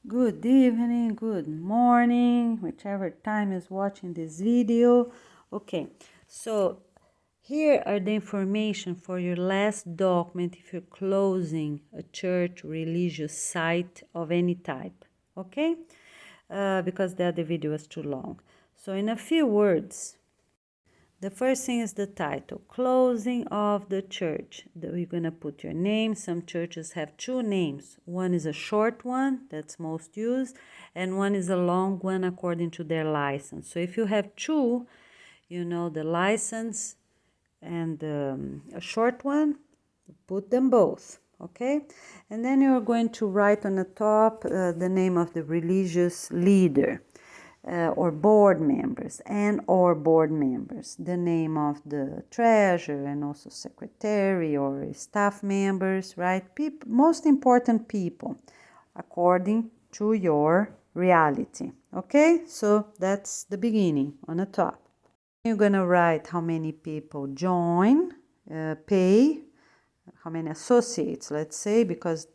Good evening, good morning, whichever time is watching this video. Okay, so here are the information for your last document if you're closing a church, religious site of any type, okay? Because the other video was too long. So in a few words, the first thing is the title, Closing of the Church. You're going to put your name. Some churches have two names. One is a short one, that's most used, and one is a long one according to their license. So if you have two, the license and a short one, put them both, okay? And then you're going to write on the top the name of the religious leader. Or board members or board members, the name of the treasurer and also secretary or staff members, right? Most important people according to your reality, okay? So that's the beginning on the top. You're gonna write how many people join, pay, how many associates, let's say, because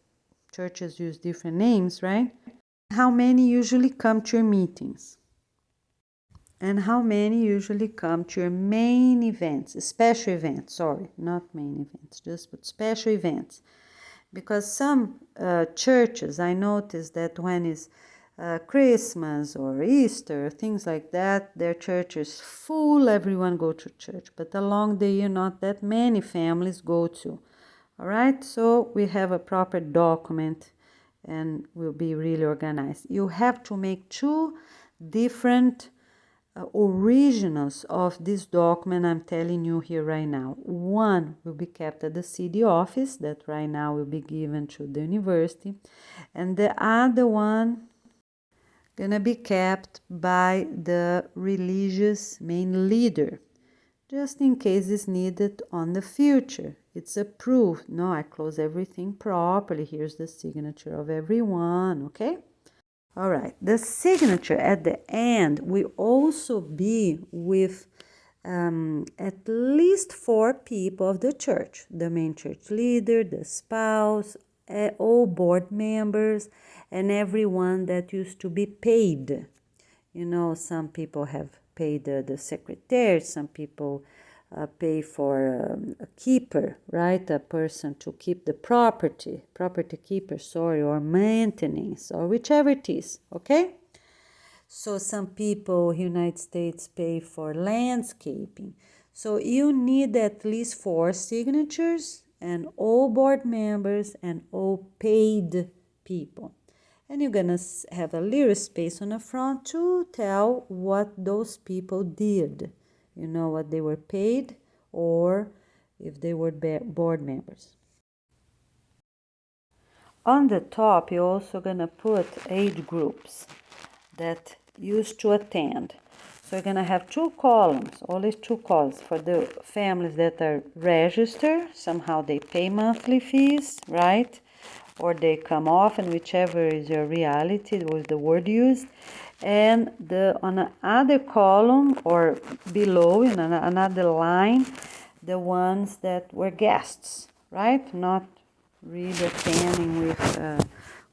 churches use different names, right? How many usually come to your meetings? And how many usually come to your main events, special events, sorry, not main events, just but special events. Because some churches, I noticed that when it's Christmas or Easter, things like that, their church is full, everyone go to church. But along the year, not that many families go to. All right, so we have a proper document and will be really organized. You have to make two different originals of this document I'm telling you here right now. One will be kept at the city office that right now will be given to the university, and the other one gonna be kept by the religious main leader, just in case it's needed on the future. It's approved. No, I close everything properly. Here's the signature of everyone, okay? All right, the signature at the end will also be with at least 4 people of the church, the main church leader, the spouse, all board members, and everyone that used to be paid. Some people have paid the secretary, some people pay for a keeper, right? A person to keep the property keeper, sorry, or maintenance, or whichever it is, okay? So some people, United States, pay for landscaping. So you need at least 4 signatures and all board members and all paid people. And you're gonna have a little space on the front to tell what those people did. What they were paid or if they were board members. On the top, you're also gonna put age groups that used to attend. So you're gonna have 2 columns, always 2 columns for the families that are registered. Somehow they pay monthly fees, right? Or they come off, and whichever is your reality was the word used. And on another column or below in another line, the ones that were guests, right? Not really attending with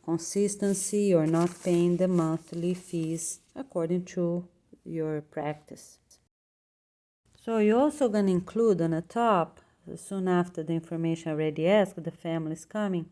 consistency or not paying the monthly fees according to your practice. So you're also going to include on the top, soon after the information already asked, the families coming,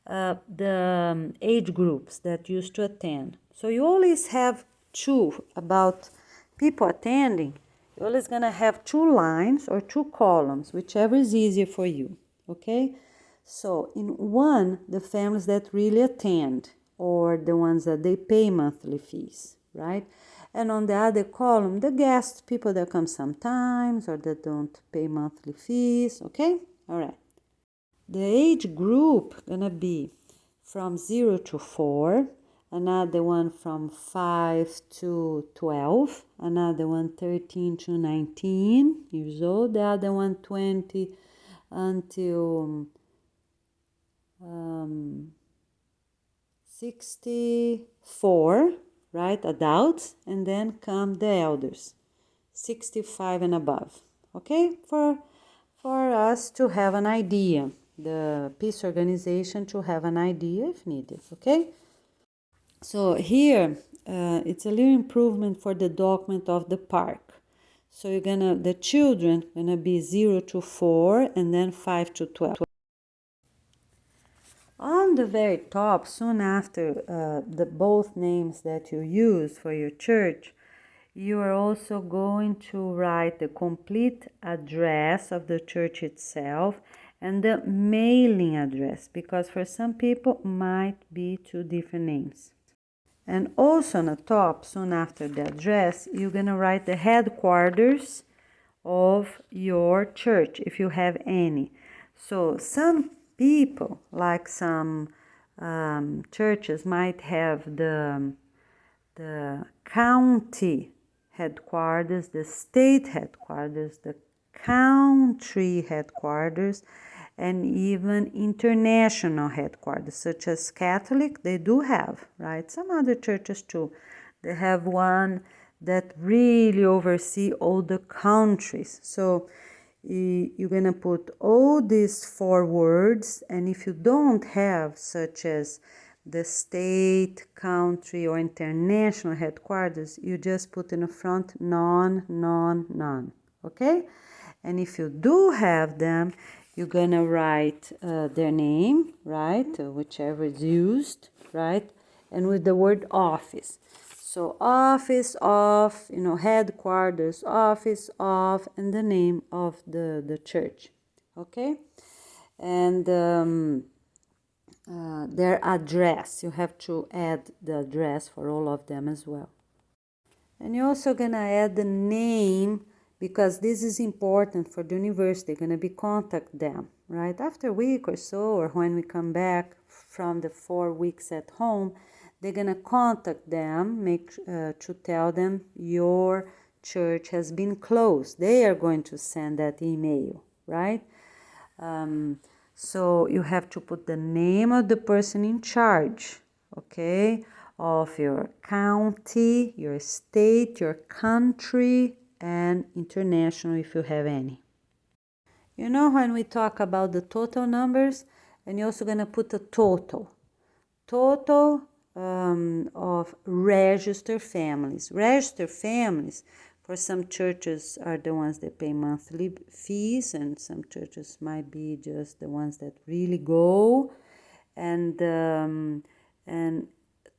the age groups that used to attend. So you always have 2 about people attending. You're always going to have 2 lines or 2 columns, whichever is easier for you, okay? So in one, the families that really attend or the ones that they pay monthly fees, right? And on the other column, the guests, people that come sometimes or that don't pay monthly fees, okay? All right. The age group gonna be from 0 to 4, another one from 5 to 12, another one 13 to 19 years old, the other one 20 until 64, right, adults, and then come the elders, 65 and above, okay, for us to have an idea, the peace organization to have an idea if needed, okay? So here, it's a little improvement for the document of the park. So the children gonna be 0 to 4 and then 5 to 12. On the very top, soon after the both names that you use for your church, you are also going to write the complete address of the church itself and the mailing address, because for some people might be two different names. And also on the top, soon after the address, you're going to write the headquarters of your church, if you have any. So some people, like some churches, might have the county headquarters, the state headquarters, the country headquarters, and even international headquarters, such as Catholic, they do have, right? Some other churches too. They have one that really oversee all the countries. So you're gonna put all these 4 words, and if you don't have such as the state, country, or international headquarters, you just put in the front none, okay? And if you do have them, you're gonna write their name, right? Whichever is used, right? And with the word office. So office of, headquarters, office of, and the name of the church, okay? And their address, you have to add the address for all of them as well. And you're also gonna add the name, because this is important for the university. Gonna be contact them, right? After a week or so, or when we come back from the 4 weeks at home, they're gonna contact them, to tell them your church has been closed. They are going to send that email, right? So you have to put the name of the person in charge, okay, of your county, your state, your country, and international if you have any. When we talk about the total numbers, and you're also going to put a total of registered families. Registered families, for some churches, are the ones that pay monthly fees, and some churches might be just the ones that really go. And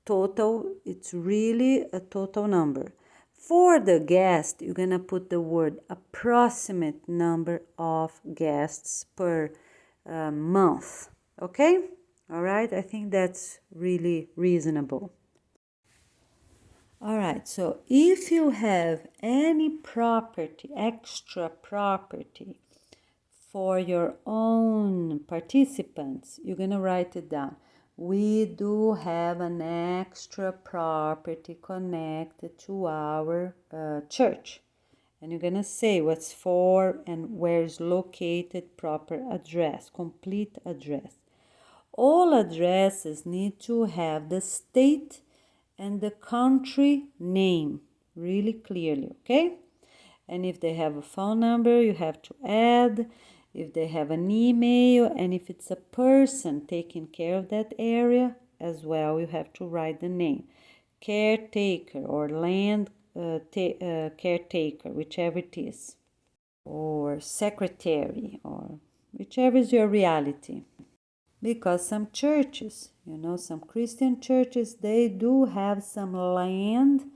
total, it's really a total number. For the guest, you're gonna put the word approximate number of guests per month, okay? All right, I think that's really reasonable. All right, so if you have any property, extra property for your own participants, you're going to write it down. We do have an extra property connected to our church. And you're going to say what's for and where is located, proper address, complete address. All addresses need to have the state and the country name really clearly, okay? And if they have a phone number, you have to add. If they have an email, and if it's a person taking care of that area as well, you have to write the name. Caretaker or land caretaker, whichever it is, or secretary, or whichever is your reality. Because some churches, some Christian churches, they do have some land,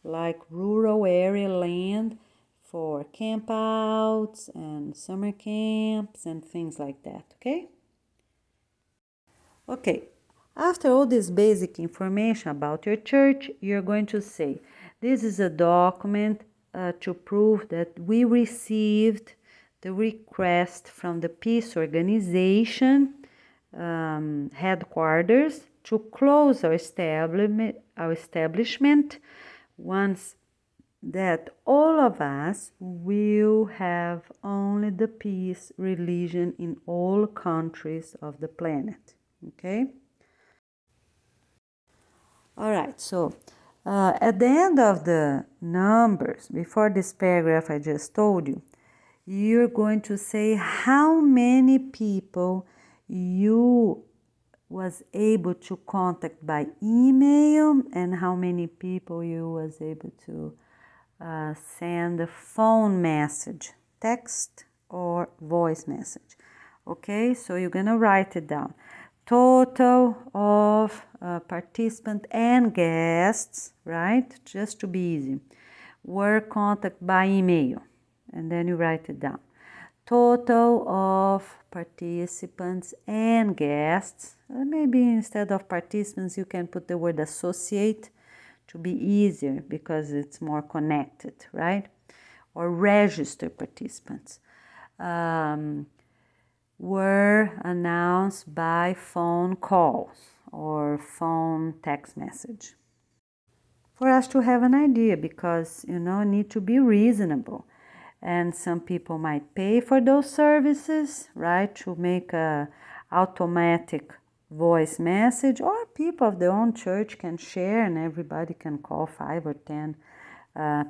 like rural area land, for campouts and summer camps and things like that, okay? Okay, after all this basic information about your church, you're going to say, this is a document to prove that we received the request from the peace organization headquarters to close our establishment once that all of us will have only the peace religion in all countries of the planet. Okay? All right, so at the end of the numbers, before this paragraph I just told you, you're going to say how many people you was able to contact by email and how many people you was able to send a phone message, text or voice message. Okay, so you're gonna write it down. Total of participants and guests, right? Just to be easy, were contacted by email, and then you write it down. Total of participants and guests. Maybe instead of participants, you can put the word associate to be easier because it's more connected, right? Or registered participants. Were announced by phone calls or phone text message. For us to have an idea, because need to be reasonable. And some people might pay for those services, right, to make a automatic voice message, or people of their own church can share and everybody can call 5 or 10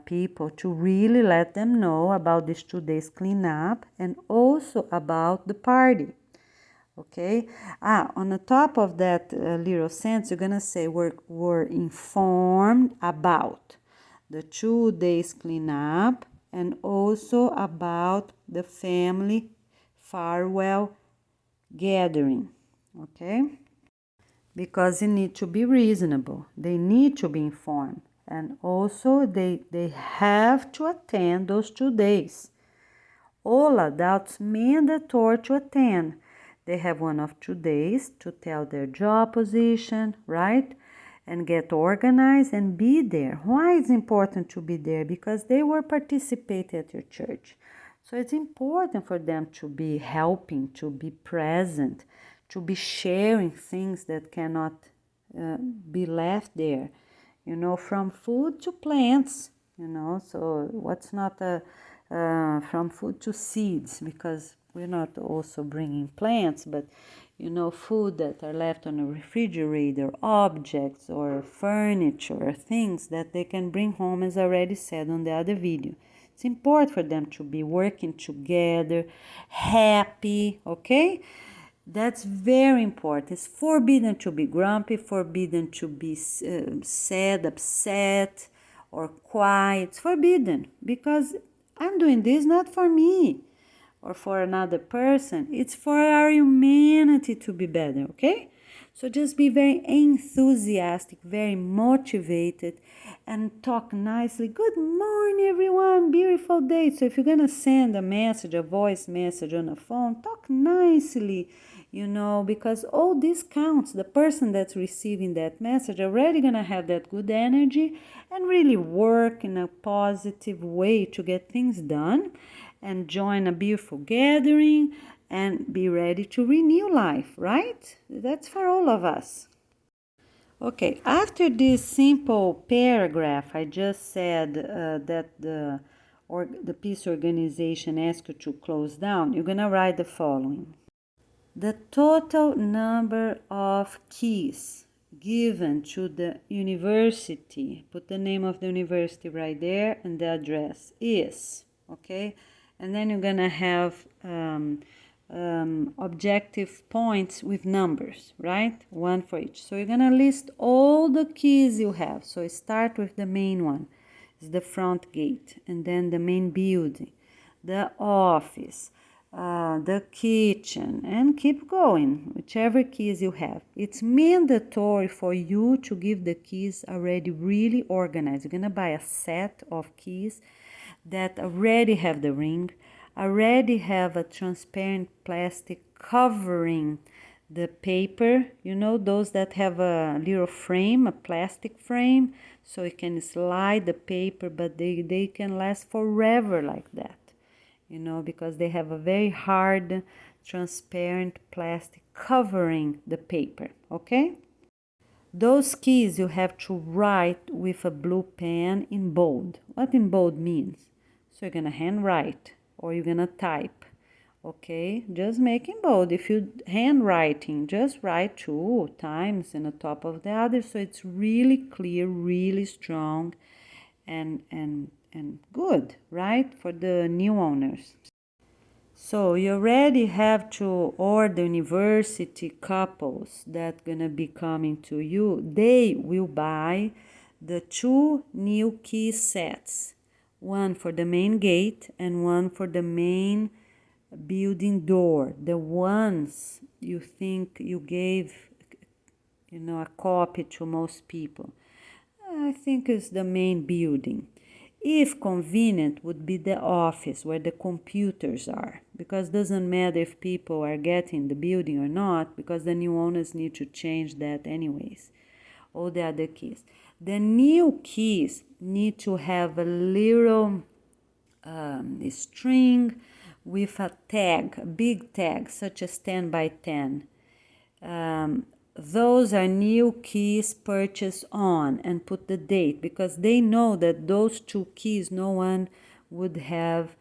people to really let them know about this 2 days cleanup and also about the party. Okay, on the top of that little sentence, you're gonna say were informed about the 2 days cleanup and also about the family farewell gathering. Okay, because you need to be reasonable, they need to be informed, and also they have to attend those 2 days. All adults mandatory to attend. They have one of 2 days to tell their job position, right? And get organized and be there. Why is it important to be there? Because they were participating at your church. So it's important for them to be helping, to be present, to be sharing things that cannot be left there. From food to plants, so what's not from food to seeds, because we're not also bringing plants, but food that are left on a refrigerator, objects or furniture, things that they can bring home, as I already said on the other video. It's important for them to be working together, happy, okay? That's very important. It's forbidden to be grumpy, forbidden to be sad, upset, or quiet. It's forbidden, because I'm doing this not for me or for another person. It's for our humanity to be better, okay? So just be very enthusiastic, very motivated, and talk nicely. Good morning, everyone. Beautiful day. So if you're going to send a message, a voice message on a phone, talk nicely, because all this counts. The person that's receiving that message already going to have that good energy and really work in a positive way to get things done and join a beautiful gathering and be ready to renew life, right? That's for all of us. Okay, after this simple paragraph, I just said that the peace organization asked you to close down. You're going to write the following. The total number of keys given to the university, put the name of the university right there and the address is, okay? And then you're going to have objective points with numbers, right? One for each. So you're going to list all the keys you have. So start with the main one, is the front gate, and then the main building, the office, the kitchen, and keep going, whichever keys you have. It's mandatory for you to give the keys already really organized. You're going to buy a set of keys that already have the ring, already have a transparent plastic covering the paper, those that have a little frame, a plastic frame, so you can slide the paper, but they can last forever like that, because they have a very hard, transparent plastic covering the paper, okay? Those keys you have to write with a blue pen in bold. What in bold means? So you're going to handwrite or you're going to type, okay? Just make in bold. If you handwriting, just write 2 times in the top of the other, so it's really clear, really strong, and good, right? For the new owners. So you already have to order university couples that gonna be coming to you. They will buy the 2 new key sets, one for the main gate and one for the main building door. The ones you think you gave, a copy to most people. I think it's the main building. If convenient, would be the office where the computers are, because it doesn't matter if people are getting the building or not, because the new owners need to change that anyways, all the other keys. The new keys need to have a little string with a tag, a big tag, such as 10 by 10. Those are new keys purchased on, and put the date, because they know that those 2 keys no one would have,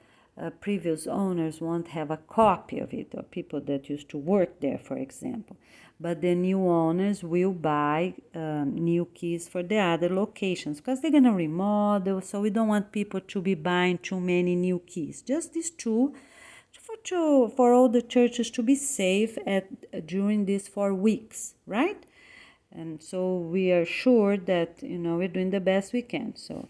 previous owners won't have a copy of it, or people that used to work there, for example. But the new owners will buy new keys for the other locations, because they're going to remodel, so we don't want people to be buying too many new keys. Just these 2 for all the churches to be safe during these 4 weeks, right? And so we are sure that we're doing the best we can. So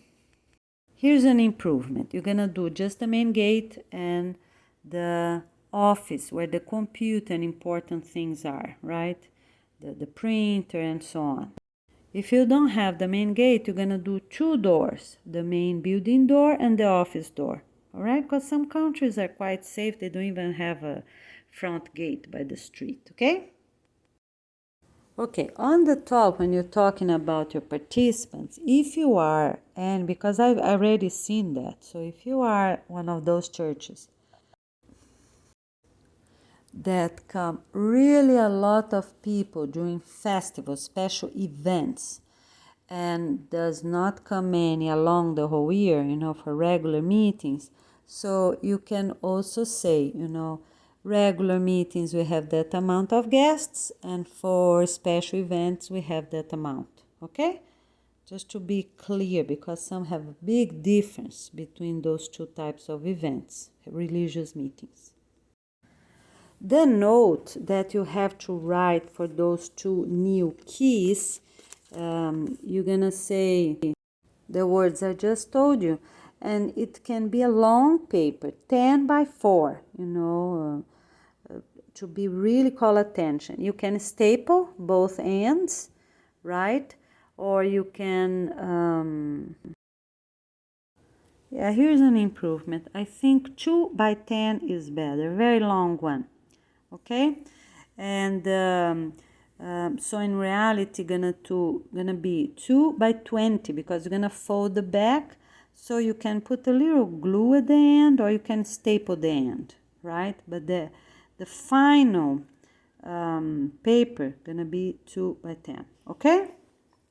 here's an improvement. You're gonna do just the main gate and the office where the computer and important things are, right? The printer and so on. If you don't have the main gate, you're gonna do 2 doors, the main building door and the office door. All right, because some countries are quite safe. They don't even have a front gate by the street, okay? Okay, on the top, when you're talking about your participants, if you are, and because I've already seen that, so if you are one of those churches that come really a lot of people during festivals, special events, and does not come many along the whole year, for regular meetings. So you can also say, regular meetings we have that amount of guests, and for special events we have that amount, okay? Just to be clear, because some have a big difference between those 2 types of events, religious meetings. The note that you have to write for those 2 new keys, you're gonna say the words I just told you, and it can be a long paper, 10 by 4, to be really call attention. You can staple both ends, right? Or you can, yeah, here's an improvement. I think 2 by 10 is better, very long one, okay? And so in reality gonna be 2 by 20, because you're gonna fold the back, so you can put a little glue at the end, or you can staple the end, right? But the final paper gonna be 2 by 10, okay?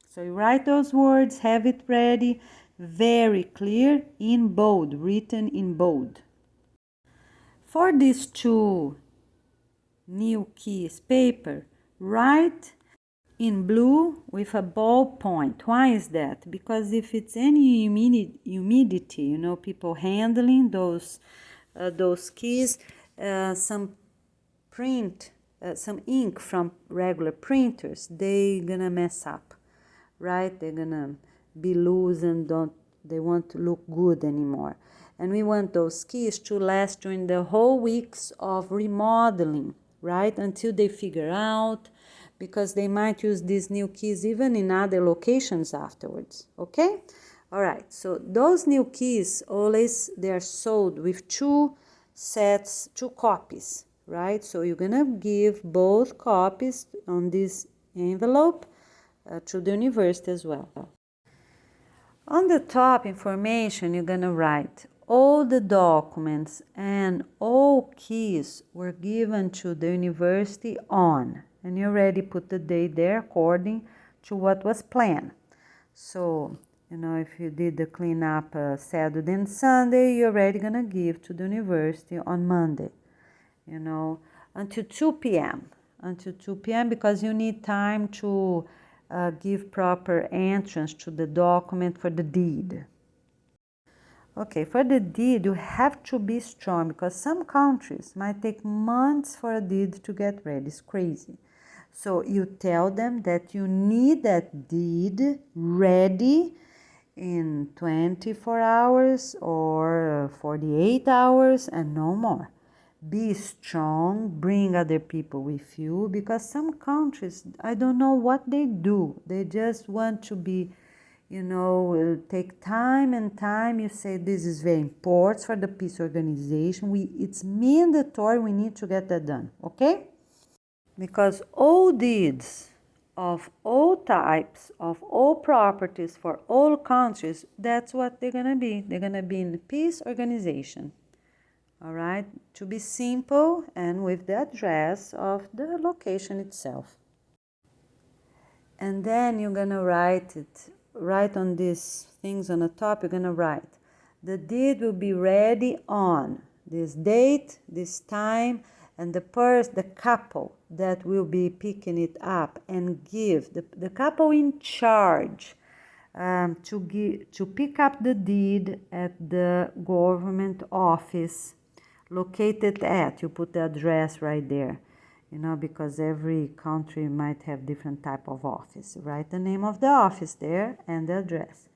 So you write those words, have it ready, very clear, in bold, written in bold. For these 2 new keys paper, write in blue with a ballpoint. Why is that? Because if it's any humidity, people handling those keys, some ink from regular printers, they gonna mess up, right? They're gonna be loose and they won't look good anymore. And we want those keys to last during the whole weeks of remodeling, right? Until they figure out, because they might use these new keys even in other locations afterwards, okay? All right, so those new keys, always they're sold with 2 sets, 2 copies, right? So you're gonna give both copies on this envelope to the university as well. On the top information, you're gonna write all the documents and all keys were given to the university on, and you already put the date there according to what was planned. So, if you did the cleanup Saturday and Sunday, you're already gonna give to the university on Monday, until 2 p.m. Until 2 p.m. because you need time to give proper entrance to the document for the deed. Okay, for the deed, you have to be strong because some countries might take months for a deed to get ready. It's crazy. So you tell them that you need that deed ready in 24 hours or 48 hours and no more. Be strong, bring other people with you because some countries, I don't know what they do. They just want to be, take time and time. You say this is very important for the peace organization. It's mandatory. We need to get that done, okay? Because all deeds of all types, of all properties, for all countries, that's what they're gonna be. They're gonna be in the peace organization. All right, to be simple and with the address of the location itself. And then you're gonna write on these things on the top, you're gonna write, the deed will be ready on this date, this time, and the couple that will be picking it up and give, the couple in charge to pick up the deed at the government office located at, you put the address right there, because every country might have different type of office. Write the name of the office there and the address.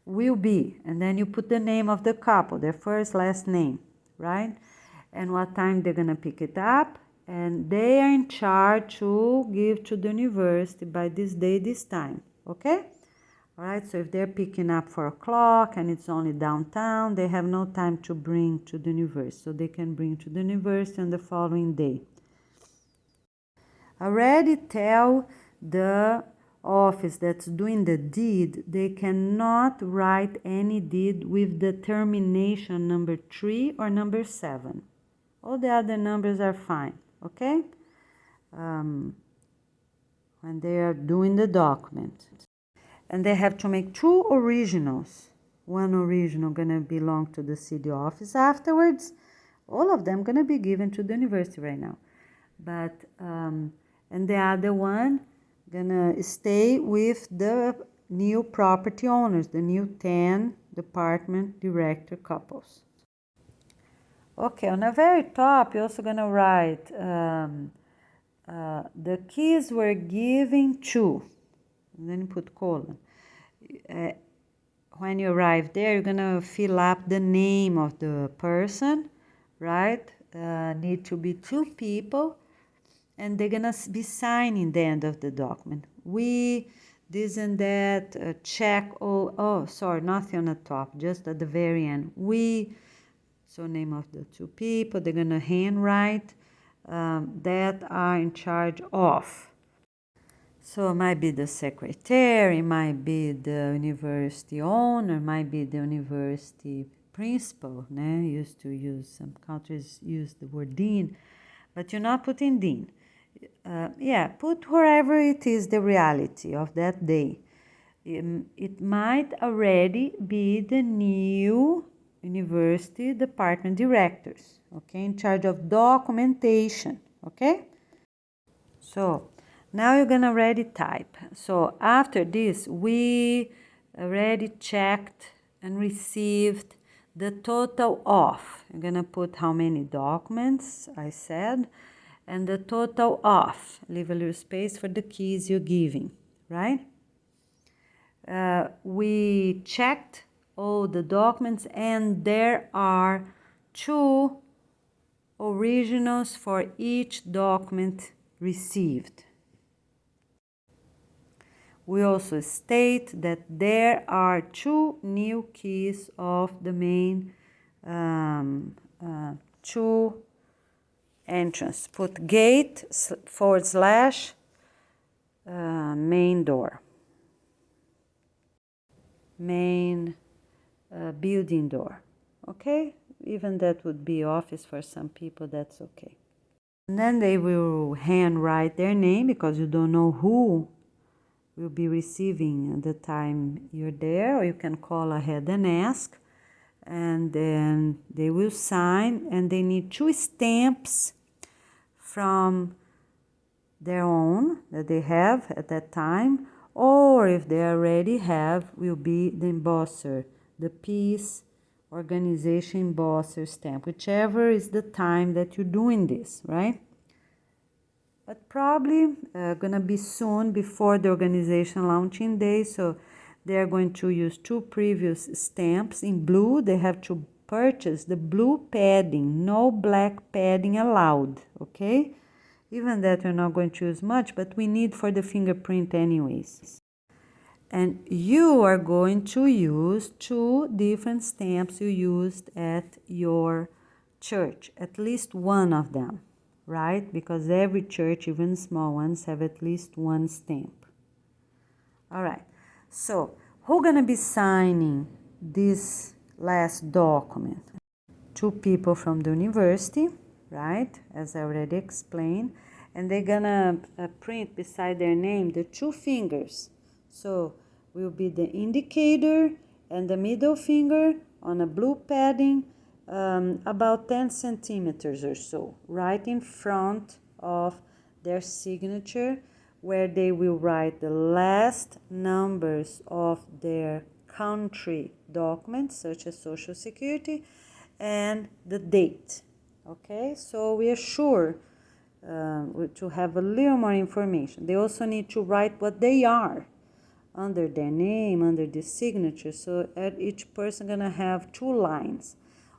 Will be, and then you put the name of the couple, their first, last name, right? And what time they're gonna pick it up, and they are in charge to give to the university by this day, this time, okay? All right, so if they're picking up 4 o'clock and it's only downtown, they have no time to bring to the university, so they can bring to the university on the following day. Already tell the office that's doing the deed, they cannot write any deed with the termination number 3 or number 7. All the other numbers are fine, okay? When they are doing the document. And they have to make 2 originals. One original gonna belong to the city office afterwards. All of them gonna be given to the university right now. But, and the other one gonna stay with the new property owners, the new 10 department director couples. Okay, on the very top, you're also gonna write, the keys were given to, and then you put colon. When you arrive there, you're gonna fill up the name of the person, right? Need to be 2 people, and they're gonna be signing the end of the document. We, this and that, check, sorry, nothing on the top, just at the very end. We, so name of the 2 people, they're gonna handwrite that are in charge of. So it might be the secretary, might be the university owner, might be the university principal. Used to use, some countries use the word dean, but you're not putting dean. Put wherever it is the reality of that day. It might already be the new university department directors, okay, in charge of documentation, okay? So now you're gonna already type. So after this, we already checked and received the total of. You're gonna put how many documents I said, and the total of. Leave a little space for the keys you're giving, right? We checked all the documents, and there are 2 originals for each document received. We also state that there are 2 new keys of the main 2 entrance. Put gate / main door. Main building door. Okay? Even that would be office for some people, that's okay. And then they will handwrite their name because you don't know who will be receiving at the time you're there, or you can call ahead and ask, and then they will sign, and they need 2 stamps from their own that they have at that time, or if they already have, will be the embosser, the peace organization embosser stamp, whichever is the time that you're doing this, right? But probably gonna be soon before the organization launching day, so they are going to use 2 previous stamps in blue. They have to purchase the blue padding, no black padding allowed, okay? Even that we're not going to use much, but we need for the fingerprint anyways. And you are going to use 2 different stamps you used at your church, at least one of them, right? Because every church, even small ones, have at least 1 stamp. All right, so who's gonna be signing this last document? 2 people from the university, right? As I already explained. And they're gonna print beside their name the 2 fingers. So will be the indicator and the middle finger on a blue padding, about 10 centimeters or so, right in front of their signature, where they will write the last numbers of their country documents, such as Social Security, and the date. Okay, so we are sure to have a little more information. They also need to write what they are under their name, under the signature. So at each person gonna have 2 lines.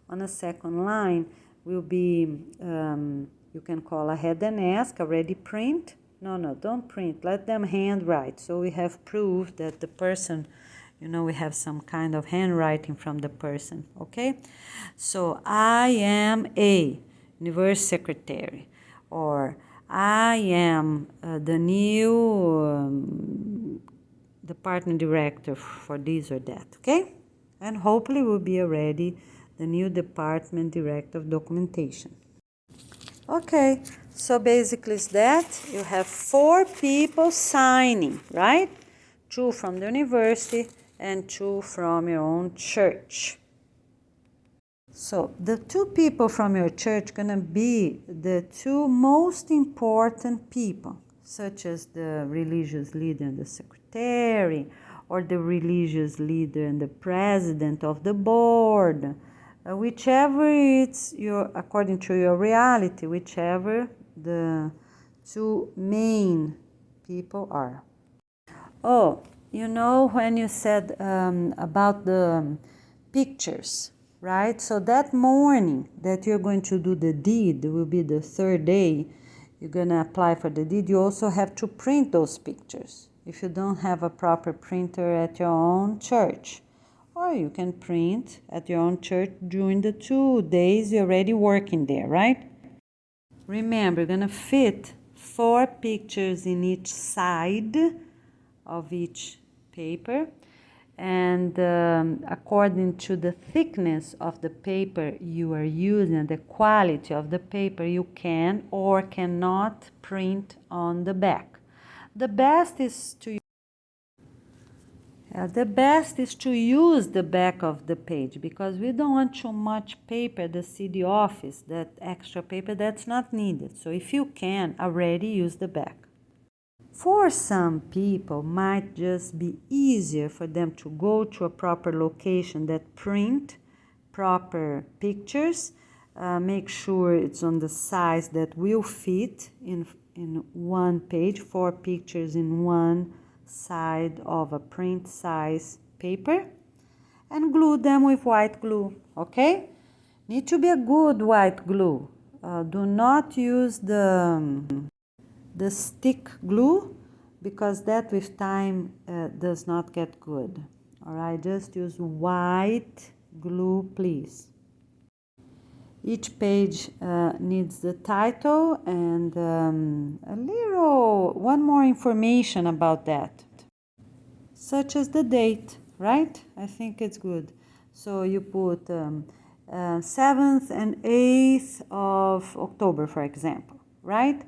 On a second line will be, you can call ahead and ask, already print. No, don't print, let them handwrite. So we have proof that the person, we have some kind of handwriting from the person, okay? So I am a university secretary, or I am the new department director for this or that, okay? And hopefully will be already the new department director of documentation. Okay, so basically it's that. You have 4 people signing, right? 2 from the university and 2 from your own church. So the 2 people from your church gonna be the 2 most important people, such as the religious leader and the secretary, or the religious leader and the president of the board, whichever it's according to your reality, whichever the 2 main people are. Oh, when you said about the pictures, right? So that morning that you're going to do the deed, will be the 3rd day, you're going to apply for the deed, you also have to print those pictures if you don't have a proper printer at your own church. Or you can print at your own church during the 2 days you're already working there, right? Remember, you're going to fit 4 pictures in each side of each paper. And according to the thickness of the paper you are using, the quality of the paper, you can or cannot print on the back. The best is to use the back of the page, because we don't want too much paper at the city office, that extra paper that's not needed. So if you can, already use the back. For some people, might just be easier for them to go to a proper location that print proper pictures, make sure it's on the size that will fit in one page, 4 pictures in one side of a print size paper, and glue them with white glue, okay? Need to be a good white glue. Do not use the stick glue, because that with time does not get good. All right, just use white glue, please. Each page needs the title and one more information about that, such as the date, right? I think it's good. So you put 7th and 8th of October, for example, right?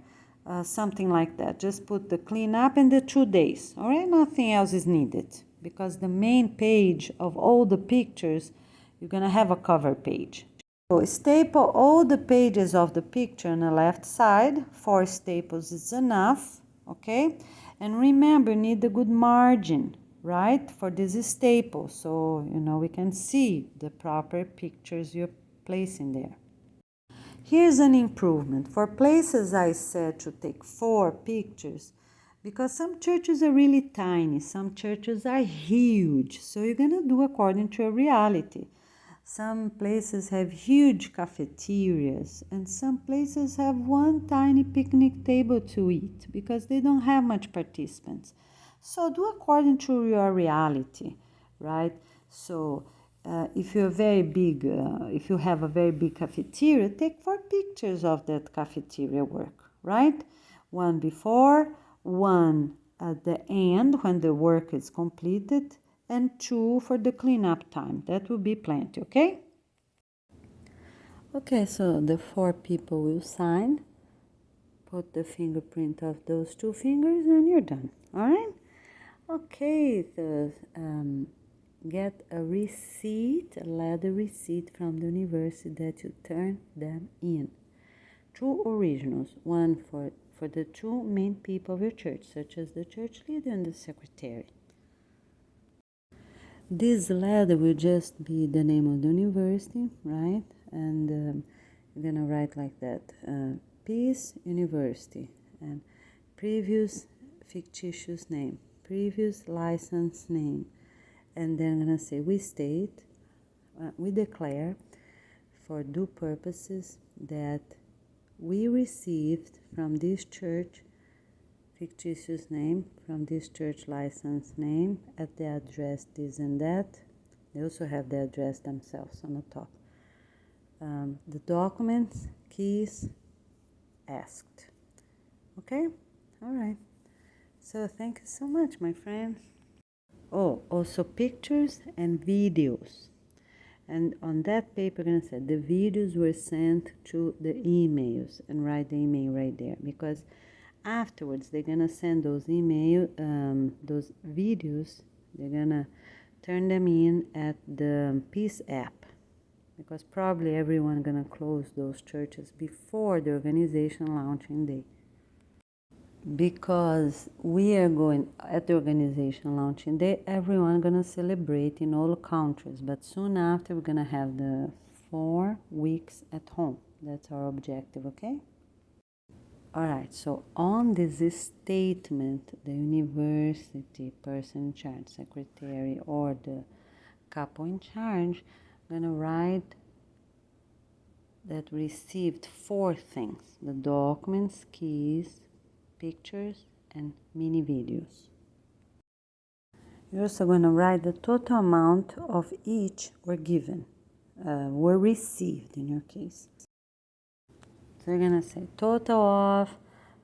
Something like that. Just put the cleanup and the 2 days, all right? Nothing else is needed, because the main page of all the pictures, you're gonna have a cover page. So staple all the pages of the picture on the left side. 4 staples is enough, okay? And remember, you need a good margin, right, for this staple, so we can see the proper pictures you're placing there. Here's an improvement. For places I said to take 4 pictures, because some churches are really tiny, some churches are huge, so you're gonna do according to a reality. Some places have huge cafeterias, and some places have one tiny picnic table to eat because they don't have much participants. So do according to your reality, right? So if you're very big, if you have a very big cafeteria, take 4 pictures of that cafeteria work, right? One before, one at the end when the work is completed, and 2 for the cleanup time. That will be plenty, okay? Okay, so the 4 people will sign. Put the fingerprint of those 2 fingers and you're done, all right? Okay, so get a receipt, a leather receipt from the university that you turn them in. 2 originals, one for the 2 main people of your church, such as the church leader and the secretary. This letter will just be the name of the university, right? And you're gonna write like that: Peace University, and previous fictitious name, previous license name, and then I'm gonna say we state, we declare, for due purposes, that we received from this church fictitious name, from this church license name, at the address this and that. They also have the address themselves on the top. The documents, keys, asked. Okay? All right. So thank you so much, my friend. Oh, also pictures and videos. And on that paper, I'm going to say the videos were sent to the emails, and write the email right there, because afterwards they're gonna send those those videos, they're gonna turn them in at the Peace app, because probably everyone gonna close those churches before the organization launching day. Because we are going at the organization launching day, everyone gonna celebrate in all countries, but soon after we're gonna have the 4 weeks at home. That's our objective, okay? All right, so on this statement, the university person in charge, secretary, or the couple in charge, gonna write that received 4 things: the documents, keys, pictures, and mini videos. You're also gonna write the total amount of each were given, were received in your case. So you're gonna say total of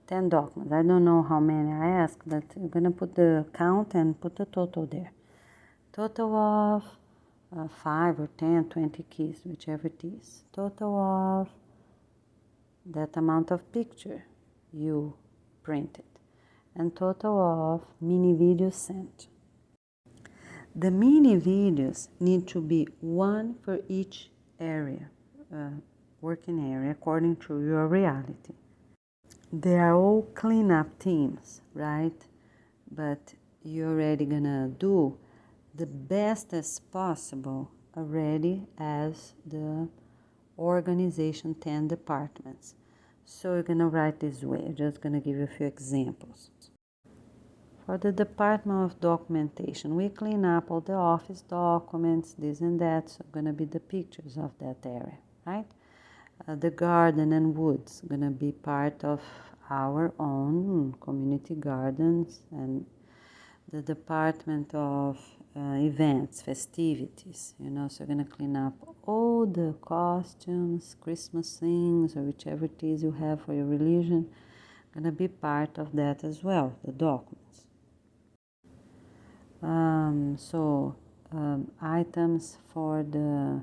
10 documents. I don't know how many I asked, but you're gonna put the count and put the total there. Total of 5 or 10, 20 keys, whichever it is. Total of that amount of picture you printed. And total of mini videos sent. The mini videos need to be 1 for each area, working area, according to your reality. They are all cleanup teams, right? But you're already gonna do the best as possible already as the organization 10 departments. So you're gonna write this way. I'm just gonna give you a few examples. For the Department of Documentation, we clean up all the office documents, this and that, so gonna be the pictures of that area, right? The garden and woods gonna be part of our own community gardens, and the Department of Events, festivities, so gonna clean up all the costumes, Christmas things, or whichever it is you have for your religion, gonna be part of that as well, the documents. Items for the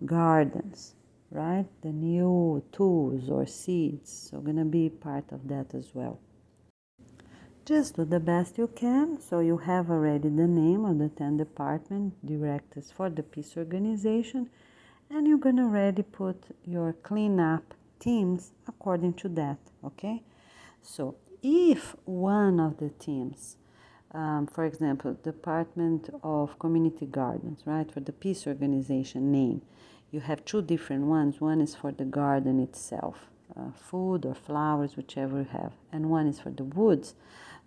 gardens, right? The new tools or seeds, so gonna be part of that as well. Just do the best you can. So you have already the name of the 10 department directors for the peace organization, and you're gonna already put your cleanup teams according to that, okay? So if one of the teams for example, Department of Community Gardens, right? For the peace organization name, you have two different ones. One is for the garden itself, food or flowers, whichever you have, and one is for the woods.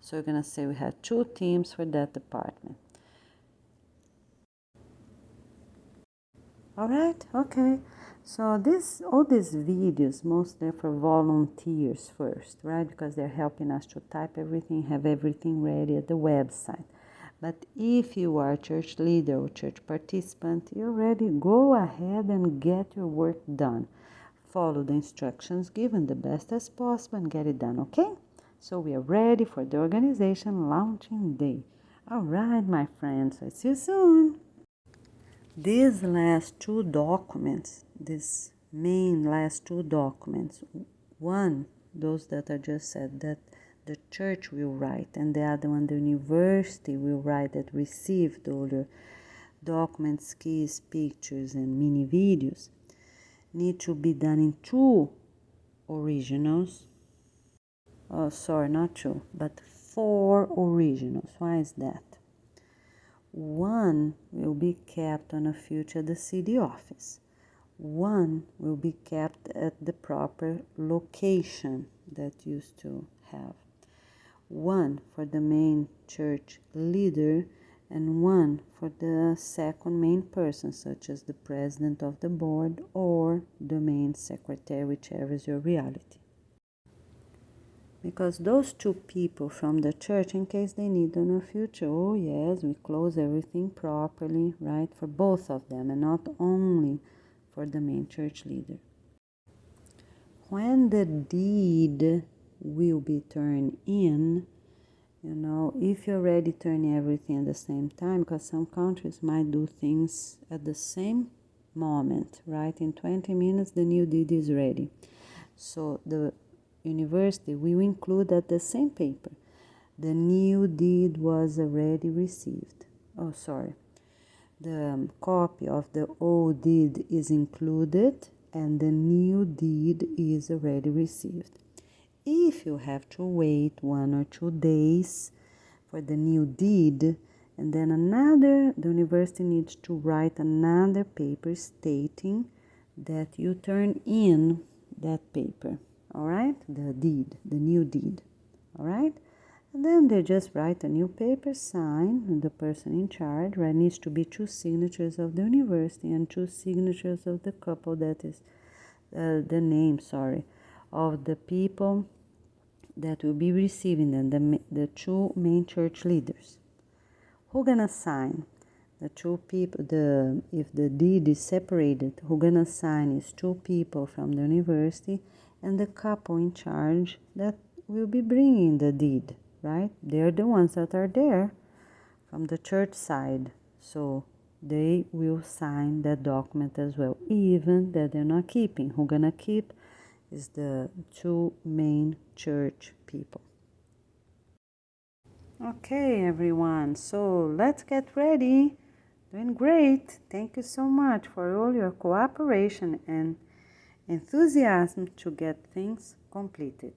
So you're gonna say we have two teams for that department. All right, okay. So all these videos mostly for volunteers first, right? Because they're helping us to type everything, have everything ready at the website. But if you are a church leader or church participant, you're ready, go ahead and get your work done. Follow the instructions given the best as possible and get it done, okay? So we are ready for the organization launching day. All right, my friends, I'll see you soon. These last two documents, these main last two documents, one, those that I just said that the church will write, and the other one the university will write, that received all your documents, keys, pictures, and mini videos, need to be done in two originals. Oh, sorry, not two, but 4 originals. Why is that? One will be kept on a future at the city office. One will be kept at the proper location that used to have. One for the main church leader and one for the second main person, such as the president of the board or the main secretary, whichever is your reality. Because those two people from the church, in case they need in the future, oh yes, we close everything properly, right, for both of them and not only for the main church leader. When the deed will be turned in, if you're already turning everything at the same time, because some countries might do things at the same moment, right? In 20 minutes, the new deed is ready. So the university will include at the same paper, the new deed was already received. Oh, sorry. The copy of the old deed is included and the new deed is already received. If you have to wait 1 or 2 days for the new deed, and then the university needs to write another paper stating that you turn in that paper, all right? The deed, the new deed, all right? And then they just write a new paper, sign, and the person in charge, right? Needs to be 2 signatures of the university and 2 signatures of the couple, that is the name, of the people that will be receiving them, the 2 main church leaders. Who gonna sign? The 2 people, if the deed is separated, who gonna sign is 2 people from the university and the couple in charge that will be bringing the deed, right? They're the ones that are there from the church side. So they will sign that document as well, even that they're not keeping. Who gonna keep is the 2 main church people. Okay, everyone, so let's get ready. Doing great. Thank you so much for all your cooperation and enthusiasm to get things completed.